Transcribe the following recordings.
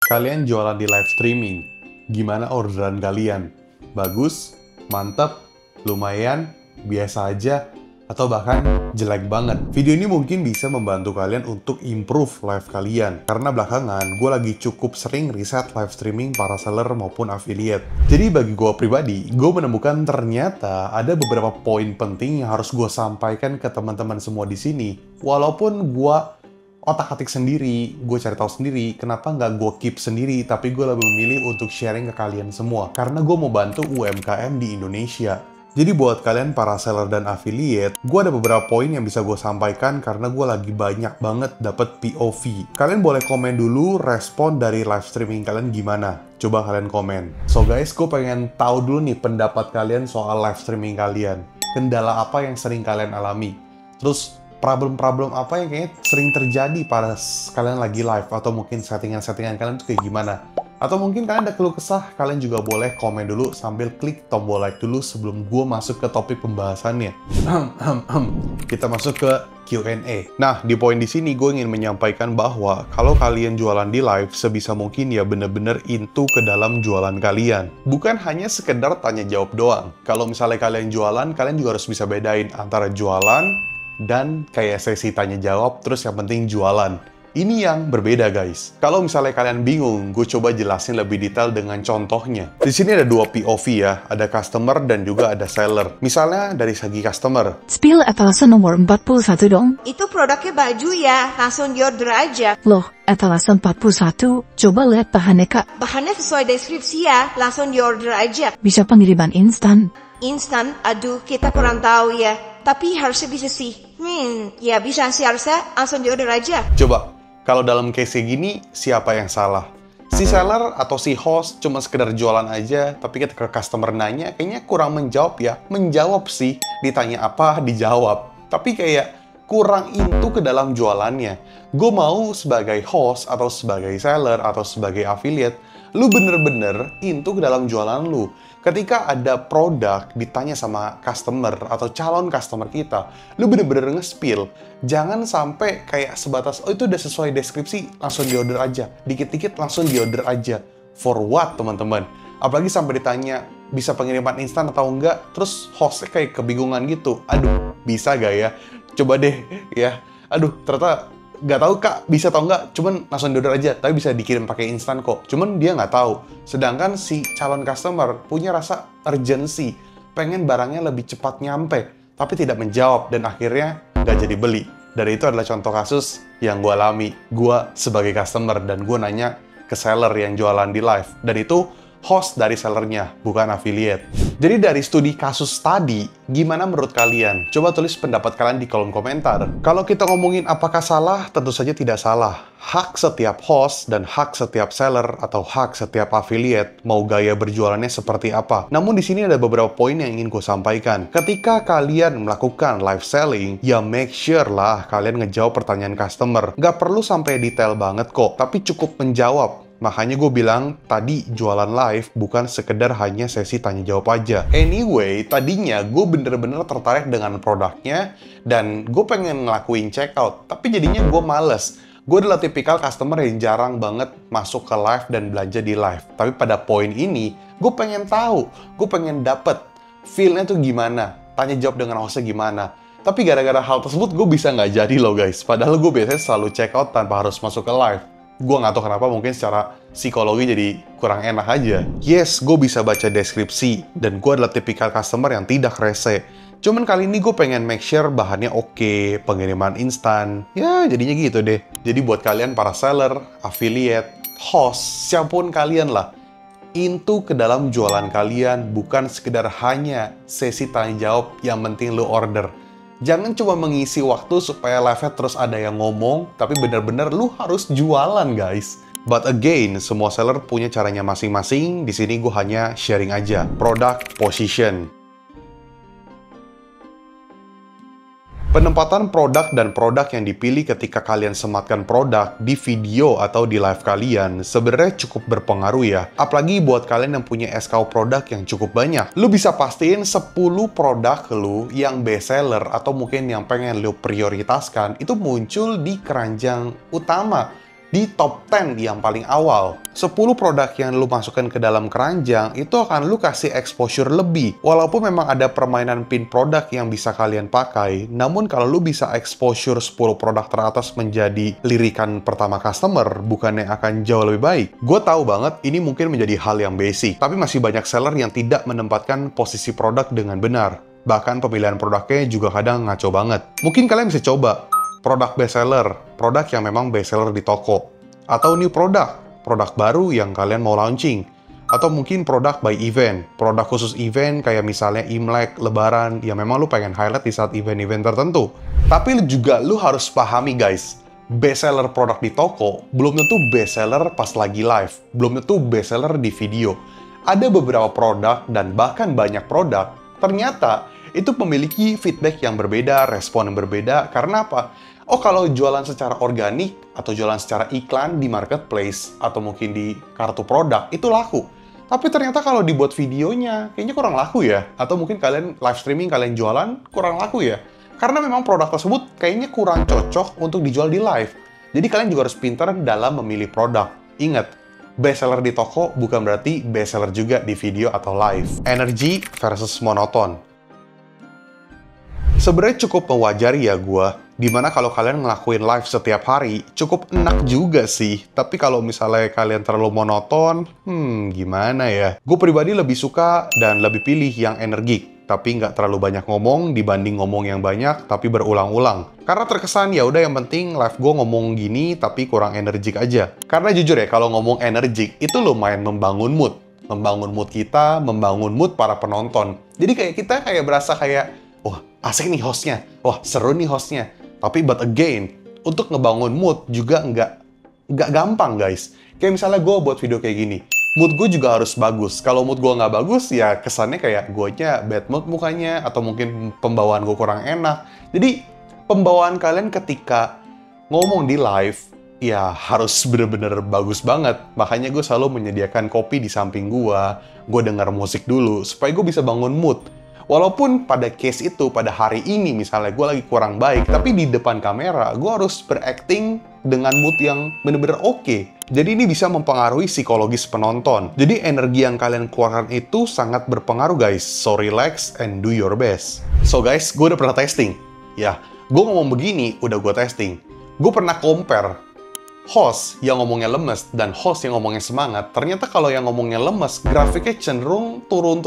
Kalian jualan di live streaming, gimana orderan kalian? Bagus? Mantap? Lumayan? Biasa aja? Atau bahkan jelek banget? Video ini mungkin bisa membantu kalian untuk improve live kalian. Karena belakangan, gue lagi cukup sering riset live streaming para seller maupun affiliate. Jadi bagi gue pribadi, gue menemukan ternyata ada beberapa poin penting yang harus gue sampaikan ke teman-teman semua di sini. Walaupun gue otak-atik sendiri, gue cari tahu sendiri, kenapa nggak gue keep sendiri, tapi gue lebih memilih untuk sharing ke kalian semua. Karena gue mau bantu UMKM di Indonesia. Jadi buat kalian para seller dan affiliate, gue ada beberapa poin yang bisa gue sampaikan karena gue lagi banyak banget dapet POV. Kalian boleh komen dulu respon dari live streaming kalian gimana. Coba kalian komen. So guys, gue pengen tahu dulu nih pendapat kalian soal live streaming kalian. Kendala apa yang sering kalian alami? Terus problem-problem apa yang kayaknya sering terjadi pada kalian lagi live, atau mungkin settingan-settingan kalian tuh kayak gimana? Atau mungkin kalian ada keluh kesah, kalian juga boleh komen dulu sambil klik tombol like dulu sebelum gue masuk ke topik pembahasannya. Kita masuk ke Q&A. Nah, di poin di sini gue ingin menyampaikan bahwa kalau kalian jualan di live, sebisa mungkin ya bener-bener into ke dalam jualan kalian. Bukan hanya sekedar tanya jawab doang. Kalau misalnya kalian jualan, kalian juga harus bisa bedain antara jualan dan kayak sesi tanya jawab, terus yang penting jualan. Ini yang berbeda guys. Kalau misalnya kalian bingung, gue coba jelasin lebih detail dengan contohnya. Di sini ada dua POV ya, ada customer dan juga ada seller. Misalnya dari segi customer. Spill etalase nomor 41 dong. Itu produknya baju ya, langsung diorder aja. Loh, etalase 41, coba lihat bahannya kak. Bahannya sesuai deskripsi ya, langsung diorder aja. Bisa pengiriman instan. Instan, aduh kita kurang tahu ya. Tapi harusnya bisa sih. Ya bisa sih harusnya, langsung diorder aja. Coba, kalau dalam case gini, siapa yang salah? Si seller atau si host cuma sekedar jualan aja, tapi ketika customer nanya, kayaknya kurang menjawab ya. Menjawab sih, ditanya apa, dijawab. Tapi kayak kurang into ke dalam jualannya. Gue mau sebagai host, atau sebagai seller, atau sebagai affiliate, lu bener-bener into ke dalam jualan lu. Ketika ada produk ditanya sama customer atau calon customer kita, lu bener-bener nge-spill. Jangan sampai kayak sebatas, oh itu udah sesuai deskripsi, langsung diorder aja. Dikit-dikit langsung diorder aja. For what, teman-teman? Apalagi sampai ditanya, bisa pengiriman instan atau enggak, terus hostnya kayak kebingungan gitu. Aduh, bisa gak ya? Coba deh, ya. Aduh, ternyata nggak tahu kak, bisa atau nggak, cuman langsung diorder aja, tapi bisa dikirim pakai instan kok. Cuman dia nggak tahu. Sedangkan si calon customer punya rasa urgency, pengen barangnya lebih cepat nyampe, tapi tidak menjawab, dan akhirnya nggak jadi beli. Dan itu adalah contoh kasus yang gue alami. Gue sebagai customer, dan gue nanya ke seller yang jualan di live. Dan itu host dari sellernya, bukan affiliate. Jadi dari studi kasus tadi, gimana menurut kalian? Coba tulis pendapat kalian di kolom komentar. Kalau kita ngomongin apakah salah, tentu saja tidak salah. Hak setiap host dan hak setiap seller atau hak setiap affiliate mau gaya berjualannya seperti apa. Namun di sini ada beberapa poin yang ingin gue sampaikan. Ketika kalian melakukan live selling, ya make sure lah kalian ngejawab pertanyaan customer. Nggak perlu sampai detail banget kok, tapi cukup menjawab. Makanya gue bilang, tadi jualan live bukan sekedar hanya sesi tanya jawab aja. Anyway, tadinya gue bener-bener tertarik dengan produknya, dan gue pengen ngelakuin checkout, tapi jadinya gue males. Gue adalah tipikal customer yang jarang banget masuk ke live dan belanja di live. Tapi pada poin ini, gue pengen tahu, gue pengen dapet feel-nya tuh gimana, tanya jawab dengan hostnya gimana. Tapi gara-gara hal tersebut, gue bisa nggak jadi loh guys. Padahal gue biasanya selalu checkout tanpa harus masuk ke live. Gue nggak tahu kenapa, mungkin secara psikologi jadi kurang enak aja. Yes, gue bisa baca deskripsi, dan gue adalah tipikal customer yang tidak rese. Cuman kali ini gue pengen make sure bahannya oke, pengiriman instan. Ya, jadinya gitu deh. Jadi buat kalian para seller, affiliate, host, siapapun kalian lah, into ke dalam jualan kalian, bukan sekedar hanya sesi tanya jawab yang penting lu order. Jangan cuma mengisi waktu supaya live-nya terus ada yang ngomong, tapi bener-bener lu harus jualan, guys. But again, semua seller punya caranya masing-masing. Di sini gue hanya sharing aja. Product position. Penempatan produk dan produk yang dipilih ketika kalian sematkan produk di video atau di live kalian sebenarnya cukup berpengaruh ya. Apalagi buat kalian yang punya SKU produk yang cukup banyak. Lu bisa pastiin 10 produk lu yang best seller atau mungkin yang pengen lu prioritaskan itu muncul di keranjang utama di top 10 yang paling awal. 10 produk yang lu masukkan ke dalam keranjang itu akan lu kasih exposure lebih. Walaupun memang ada permainan pin produk yang bisa kalian pakai, namun kalau lu bisa exposure 10 produk teratas menjadi lirikan pertama customer, bukannya akan jauh lebih baik. Gue tahu banget ini mungkin menjadi hal yang basic, tapi masih banyak seller yang tidak menempatkan posisi produk dengan benar. Bahkan pemilihan produknya juga kadang ngaco banget. Mungkin kalian bisa coba produk bestseller, produk yang memang bestseller di toko. Atau new product, produk baru yang kalian mau launching. Atau mungkin produk by event, produk khusus event kayak misalnya Imlek, Lebaran, yang memang lu pengen highlight di saat event-event tertentu. Tapi lu harus pahami guys, bestseller produk di toko belum tentu bestseller pas lagi live, belum tentu bestseller di video. Ada beberapa produk dan bahkan banyak produk, ternyata itu memiliki feedback yang berbeda, respon yang berbeda. Karena apa? Oh, kalau jualan secara organik atau jualan secara iklan di marketplace atau mungkin di kartu produk, itu laku. Tapi ternyata kalau dibuat videonya, kayaknya kurang laku ya. Atau mungkin kalian live streaming, kalian jualan, kurang laku ya. Karena memang produk tersebut kayaknya kurang cocok untuk dijual di live. Jadi kalian juga harus pintar dalam memilih produk. Ingat, bestseller di toko bukan berarti bestseller juga di video atau live. Energi versus monoton. Sebenarnya cukup mewajari ya dimana kalau kalian ngelakuin live setiap hari, cukup enak juga sih. Tapi kalau misalnya kalian terlalu monoton, gimana ya? Gue pribadi lebih suka dan lebih pilih yang energik, tapi nggak terlalu banyak ngomong dibanding ngomong yang banyak tapi berulang-ulang. Karena terkesan ya udah yang penting live gue ngomong gini tapi kurang energik aja. Karena jujur ya, kalau ngomong energik itu lumayan membangun mood. Membangun mood kita, membangun mood para penonton. Jadi kayak kita kayak berasa kayak, wah, asik nih hostnya. Wah, seru nih hostnya. Tapi but again, untuk ngebangun mood juga nggak gampang, guys. Kayak misalnya gue buat video kayak gini. Mood gue juga harus bagus. Kalau mood gue nggak bagus, ya kesannya kayak guanya bad mood mukanya, atau mungkin pembawaan gue kurang enak. Jadi, pembawaan kalian ketika ngomong di live, ya harus bener-bener bagus banget. Makanya gue selalu menyediakan kopi di samping gue denger musik dulu, supaya gue bisa bangun mood. Walaupun pada case itu, pada hari ini misalnya gue lagi kurang baik, tapi di depan kamera gue harus berakting dengan mood yang bener-bener oke. Jadi ini bisa mempengaruhi psikologis penonton. Jadi energi yang kalian keluarkan itu sangat berpengaruh guys. So relax and do your best. So guys, gue udah pernah testing. Ya, gue ngomong begini udah gue testing. Gue pernah compare host yang ngomongnya lemes dan host yang ngomongnya semangat. Ternyata kalau yang ngomongnya lemes, grafiknya cenderung turun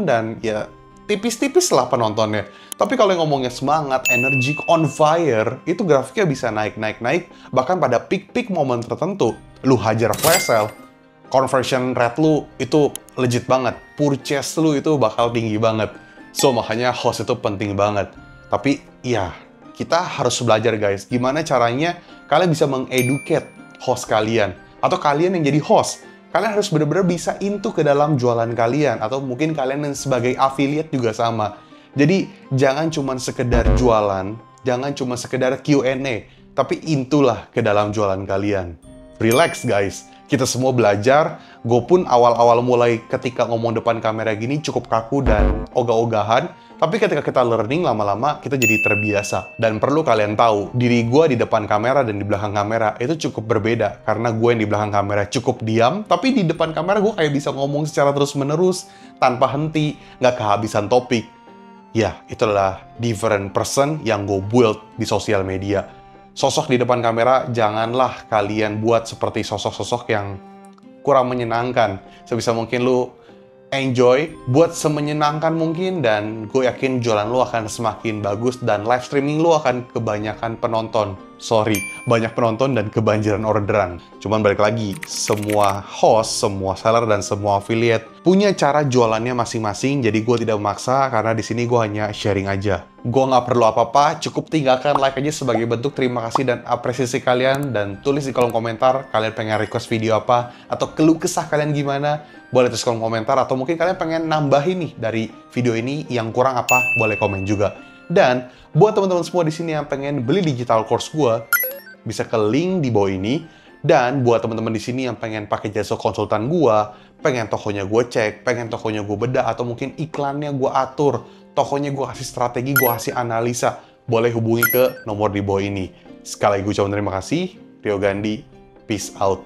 dan ya tipis-tipis lah penontonnya. Tapi kalau yang ngomongnya semangat, energik, on fire, itu grafiknya bisa naik. Bahkan pada peak momen tertentu, lu hajar flash sale, conversion rate lu itu legit banget. Purchase lu itu bakal tinggi banget. So, makanya host itu penting banget. Tapi, ya, kita harus belajar guys. Gimana caranya kalian bisa mengeducate host kalian. Atau kalian yang jadi host. Kalian harus benar-benar bisa into ke dalam jualan kalian. Atau mungkin kalian yang sebagai affiliate juga sama. Jadi, jangan cuma sekedar jualan. Jangan cuma sekedar Q&A. Tapi intulah ke dalam jualan kalian. Relax, guys. Kita semua belajar. Gue pun awal-awal mulai ketika ngomong depan kamera gini cukup kaku dan ogah-ogahan. Tapi ketika kita learning, lama-lama kita jadi terbiasa. Dan perlu kalian tahu, diri gue di depan kamera dan di belakang kamera itu cukup berbeda. Karena gue yang di belakang kamera cukup diam, tapi di depan kamera gue kayak bisa ngomong secara terus-menerus, tanpa henti, nggak kehabisan topik. Ya, itulah different person yang gue build di sosial media. Sosok di depan kamera, janganlah kalian buat seperti sosok-sosok yang kurang menyenangkan. Sebisa mungkin lu enjoy, buat semenyenangkan mungkin, dan gue yakin jualan lu akan semakin bagus dan live streaming lu akan kebanyakan penonton. Sorry, banyak penonton dan kebanjiran orderan. Cuman balik lagi, semua host, semua seller, dan semua affiliate punya cara jualannya masing-masing, jadi gue tidak memaksa karena di sini gue hanya sharing aja. Gue nggak perlu apa-apa, cukup tinggalkan like aja sebagai bentuk terima kasih dan apresiasi kalian, dan tulis di kolom komentar kalian pengen request video apa, atau keluh kesah kalian gimana, boleh tulis kolom komentar, atau mungkin kalian pengen nambahin nih dari video ini yang kurang apa, boleh komen juga. Dan buat teman-teman semua di sini yang pengen beli digital course gue, bisa ke link di bawah ini. Dan buat teman-teman di sini yang pengen pakai jasa konsultan gue, pengen tokonya gue cek, pengen tokonya gue bedah, atau mungkin iklannya gue atur, tokonya gue kasih strategi, gue kasih analisa, boleh hubungi ke nomor di bawah ini. Sekali lagi gue ucapkan terima kasih. Rio Gandhi, Peace out.